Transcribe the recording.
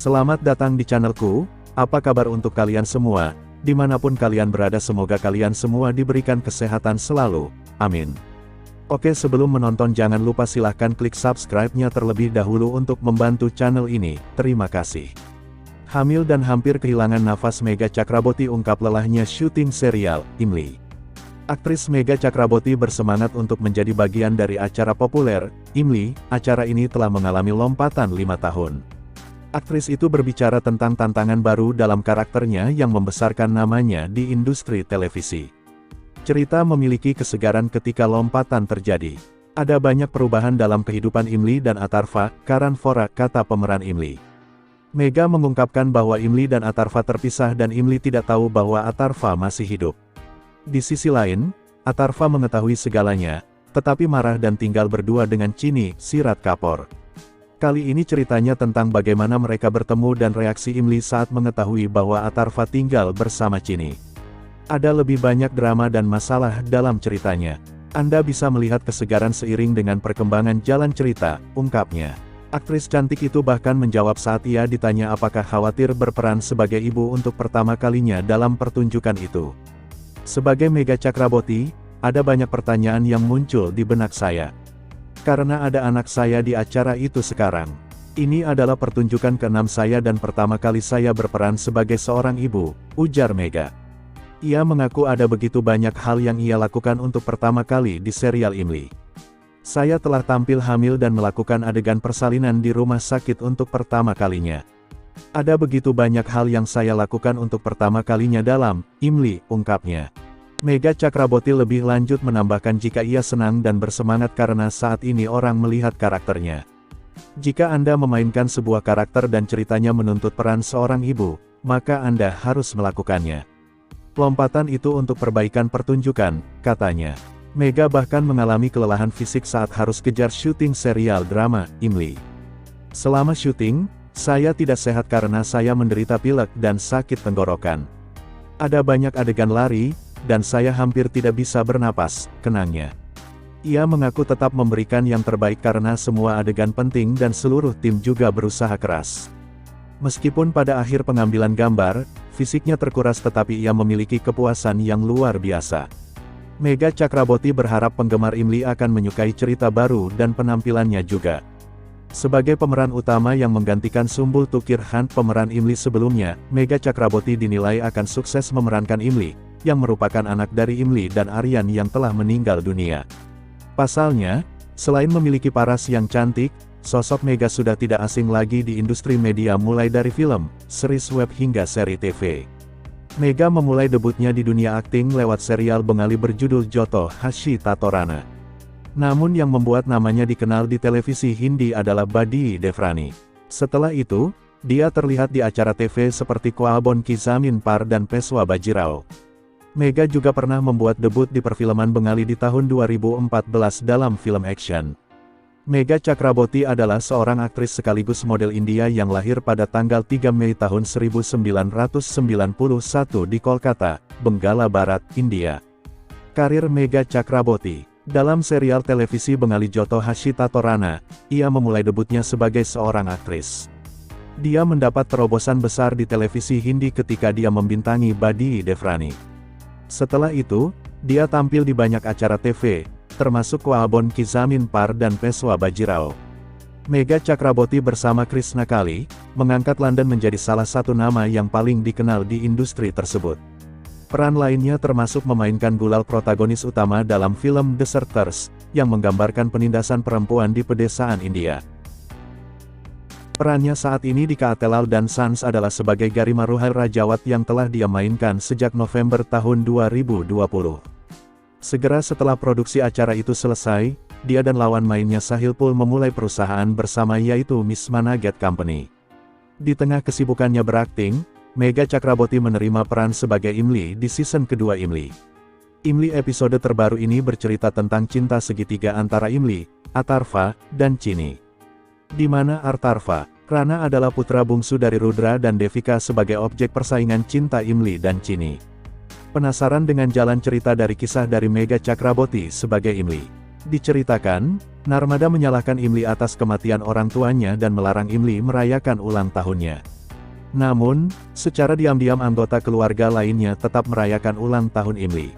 Selamat datang di channelku. Apa kabar untuk kalian semua, dimanapun kalian berada, semoga kalian semua diberikan kesehatan selalu, amin. Oke, sebelum menonton jangan lupa silahkan klik subscribe-nya terlebih dahulu untuk membantu channel ini, terima kasih. Hamil dan hampir kehilangan nafas, Megha Chakraborty ungkap lelahnya syuting serial, Imli. Aktris Megha Chakraborty bersemangat untuk menjadi bagian dari acara populer, Imli. Acara ini telah mengalami lompatan 5 tahun. Aktris itu berbicara tentang tantangan baru dalam karakternya yang membesarkan namanya di industri televisi. Cerita memiliki kesegaran ketika lompatan terjadi. Ada banyak perubahan dalam kehidupan Imli dan Atharva, Karan-Vora, kata pemeran Imli. Megha mengungkapkan bahwa Imli dan Atharva terpisah dan Imli tidak tahu bahwa Atharva masih hidup. Di sisi lain, Atharva mengetahui segalanya, tetapi marah dan tinggal berdua dengan Chini, Sirat Kapoor. Kali ini ceritanya tentang bagaimana mereka bertemu dan reaksi Imli saat mengetahui bahwa Atharva tinggal bersama Chini. Ada lebih banyak drama dan masalah dalam ceritanya. Anda bisa melihat kesegaran seiring dengan perkembangan jalan cerita, ungkapnya. Aktris cantik itu bahkan menjawab saat ia ditanya apakah khawatir berperan sebagai ibu untuk pertama kalinya dalam pertunjukan itu. Sebagai Megha Chakraborty, ada banyak pertanyaan yang muncul di benak saya. Karena ada anak saya di acara itu sekarang. Ini adalah pertunjukan ke-6 saya dan pertama kali saya berperan sebagai seorang ibu, ujar Megha. Ia mengaku ada begitu banyak hal yang ia lakukan untuk pertama kali di serial Imli. Saya telah tampil hamil dan melakukan adegan persalinan di rumah sakit untuk pertama kalinya. Ada begitu banyak hal yang saya lakukan untuk pertama kalinya dalam Imli, ungkapnya. Megha Chakraborty lebih lanjut menambahkan jika ia senang dan bersemangat karena saat ini orang melihat karakternya. Jika Anda memainkan sebuah karakter dan ceritanya menuntut peran seorang ibu, maka Anda harus melakukannya. Lompatan itu untuk perbaikan pertunjukan, katanya. Megha bahkan mengalami kelelahan fisik saat harus kejar syuting serial drama, Imli. Selama syuting, saya tidak sehat karena saya menderita pilek dan sakit tenggorokan. Ada banyak adegan lari, dan saya hampir tidak bisa bernapas, kenangnya. Ia mengaku tetap memberikan yang terbaik karena semua adegan penting dan seluruh tim juga berusaha keras. Meskipun pada akhir pengambilan gambar, fisiknya terkuras tetapi ia memiliki kepuasan yang luar biasa. Megha Chakraborty berharap penggemar Imli akan menyukai cerita baru dan penampilannya juga. Sebagai pemeran utama yang menggantikan Sumbul Tukir Han pemeran Imli sebelumnya, Megha Chakraborty dinilai akan sukses memerankan Imli, yang merupakan anak dari Imli dan Aryan yang telah meninggal dunia. Pasalnya, selain memiliki paras yang cantik, sosok Megha sudah tidak asing lagi di industri media mulai dari film, series web hingga seri TV. Megha memulai debutnya di dunia akting lewat serial Bengali berjudul Joto Hashi Tatorana. Namun yang membuat namanya dikenal di televisi Hindi adalah Badi Devrani. Setelah itu, dia terlihat di acara TV seperti Kwalbon Ki Zamin Par dan Peswa Bajirao. Megha juga pernah membuat debut di perfilman Bengali di tahun 2014 dalam film action. Megha Chakraborty adalah seorang aktris sekaligus model India yang lahir pada tanggal 3 Mei tahun 1991 di Kolkata, Benggala Barat, India. Karir Megha Chakraborty. Dalam serial televisi Bengali Joto Hashi Tatorana, ia memulai debutnya sebagai seorang aktris. Dia mendapat terobosan besar di televisi Hindi ketika dia membintangi Badi Devrani. Setelah itu, dia tampil di banyak acara TV, termasuk Kwalbon Ki Zamin Par dan Peswa Bajirao. Megha Chakraborty bersama Krishna Kali, mengangkat London menjadi salah satu nama yang paling dikenal di industri tersebut. Peran lainnya termasuk memainkan Gulal protagonis utama dalam film Deserters, yang menggambarkan penindasan perempuan di pedesaan India. Perannya saat ini di Katelal dan Sons adalah sebagai Garima Ruhal Rajawat yang telah dia mainkan sejak November tahun 2020. Segera setelah produksi acara itu selesai, dia dan lawan mainnya Sahil Pul memulai perusahaan bersama yaitu Miss Managet Company. Di tengah kesibukannya berakting, Megha Chakraborty menerima peran sebagai Imli di season kedua Imli. Imli episode terbaru ini bercerita tentang cinta segitiga antara Imli, Atharva, dan Chini. Di mana Atharva, Rana adalah putra bungsu dari Rudra dan Devika sebagai objek persaingan cinta Imli dan Chini. Penasaran dengan jalan cerita dari kisah dari Megha Chakraborty sebagai Imli? Diceritakan, Narmada menyalahkan Imli atas kematian orang tuanya dan melarang Imli merayakan ulang tahunnya. Namun, secara diam-diam anggota keluarga lainnya tetap merayakan ulang tahun Imli.